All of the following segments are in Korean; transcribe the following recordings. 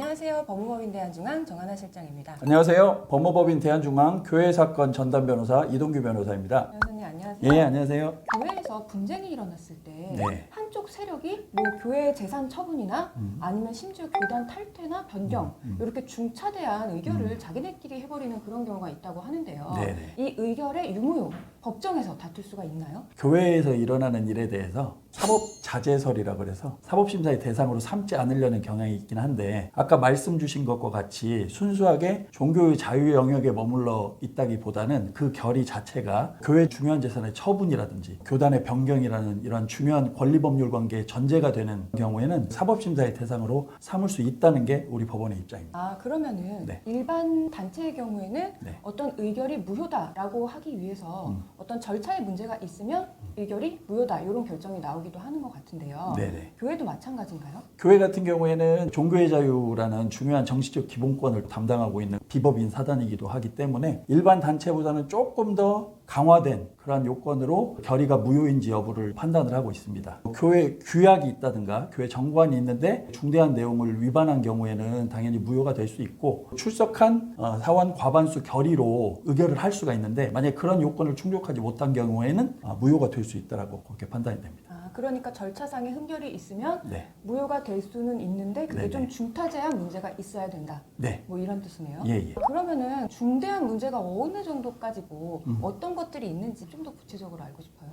안녕하세요. 법무법인 대한중앙 정하나 실장입니다. 안녕하세요. 법무법인 대한중앙 교회사건 전담 변호사 이동규 변호사입니다. 변호사님 안녕하세요. 예, 안녕하세요. 교회에서 분쟁이 일어났을 때 네. 한쪽 세력이 뭐 교회 재산 처분이나 아니면 심지어 교단 탈퇴나 변경 이렇게 중차대한 의결을 자기네끼리 해버리는 그런 경우가 있다고 하는데요. 네네. 이 의결의 유무효 법정에서 다툴 수가 있나요? 교회에서 일어나는 일에 대해서 사법자제설이라 그래서 사법심사의 대상으로 삼지 않으려는 경향이 있긴 한데 아까 말씀 주신 것과 같이 순수하게 종교의 자유 영역에 머물러 있다기보다는 그 결의 자체가 교회 중요한 재산의 처분이라든지 교단의 변경이라는 이러한 중요한 권리법률 관계의 전제가 되는 경우에는 사법심사의 대상으로 삼을 수 있다는 게 우리 법원의 입장입니다. 아 그러면은 네. 일반 단체의 경우에는 네. 어떤 의결이 무효다라고 하기 위해서 어떤 절차에 문제가 있으면 의결이 무효다 이런 결정이 나오기도 하는 것 같은데요. 네네. 교회도 마찬가지인가요? 교회 같은 경우에는 종교의 자유라는 중요한 정치적 기본권을 담당하고 있는 비법인 사단이기도 하기 때문에 일반 단체보다는 조금 더 강화된 그러한 요건으로 결의가 무효인지 여부를 판단을 하고 있습니다. 교회 규약이 있다든가 교회 정관이 있는데 중대한 내용을 위반한 경우에는 당연히 무효가 될 수 있고 출석한 사원 과반수 결의로 의결을 할 수가 있는데 만약 그런 요건을 충족하지 못한 경우에는 무효가 될 수 있다라고 그렇게 판단이 됩니다. 아, 그러니까 절차상의 흠결이 있으면 네. 무효가 될 수는 있는데 그게 네네. 좀 중타제한 문제가 있어야 된다. 네. 뭐 이런 뜻이네요. 예. 그러면은 중대한 문제가 어느 정도까지고 어떤 것들이 있는지 좀 더 구체적으로 알고 싶어요.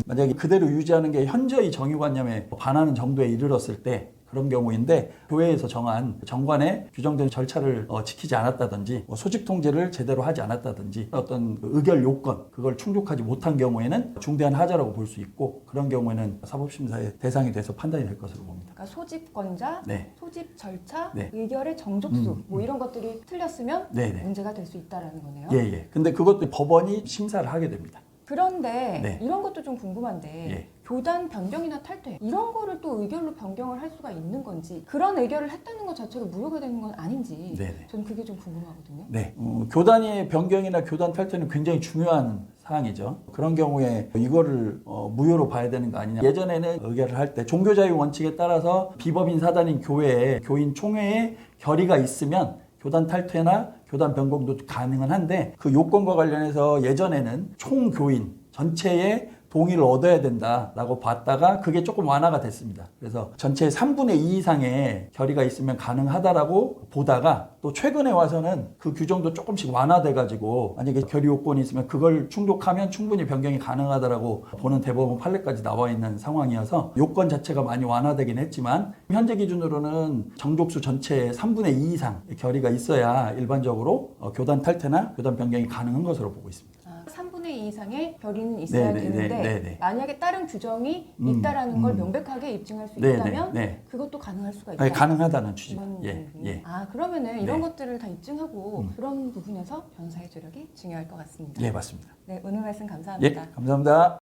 만약에 그대로 유지하는 게 현저히 정의관념에 반하는 정도에 이르렀을 때 그런 경우인데 교회에서 정한 정관에 규정된 절차를 지키지 않았다든지 소집 통제를 제대로 하지 않았다든지 어떤 의결 요건 그걸 충족하지 못한 경우에는 중대한 하자라고 볼 수 있고 그런 경우에는 사법심사의 대상이 돼서 판단이 될 것으로 봅니다. 그러니까 소집권자, 네. 소집 절차, 네. 의결의 정족수 뭐 이런 것들이 틀렸으면 네네. 문제가 될 수 있다라는 거네요. 예. 근데 그것도 법원이 심사를 하게 됩니다. 그런데 네. 이런 것도 좀 궁금한데 예. 교단 변경이나 탈퇴 이런 거를 또 의결로 변경을 할 수가 있는 건지 그런 의결을 했다는 것 자체가 무효가 되는 건 아닌지 네네. 저는 그게 좀 궁금하거든요. 네. 교단의 변경이나 교단 탈퇴는 굉장히 중요한 사항이죠. 그런 경우에 이거를 무효로 봐야 되는 거 아니냐. 예전에는 의결을 할 때 종교자유 원칙에 따라서 비법인 사단인 교회에 교인 총회에 결의가 있으면 교단 탈퇴나 교단 변경도 가능은 한데 그 요건과 관련해서 예전에는 총교인 전체의 동의를 얻어야 된다라고 봤다가 그게 조금 완화가 됐습니다. 그래서 전체의 3분의 2 이상의 결의가 있으면 가능하다라고 보다가 또 최근에 와서는 그 규정도 조금씩 완화돼가지고 만약에 결의 요건이 있으면 그걸 충족하면 충분히 변경이 가능하다라고 보는 대법원 판례까지 나와 있는 상황이어서 요건 자체가 많이 완화되긴 했지만 현재 기준으로는 정족수 전체의 3분의 2 이상의 결의가 있어야 일반적으로 교단 탈퇴나 교단 변경이 가능한 것으로 보고 있습니다. 3분의 2 이상의 결의는 있어야 되는데 네네. 만약에 다른 규정이 있다라는 걸 명백하게 입증할 수 네네. 있다면 네. 그것도 가능할 수가 있다. 아니, 가능하다는 취지입니다. 이런 예. 부분이. 예. 아 그러면은 이런 네. 것들을 다 입증하고 그런 부분에서 변호사의 조력이 중요할 것 같습니다. 예, 맞습니다. 네, 오늘 말씀 예, 감사합니다. 감사합니다.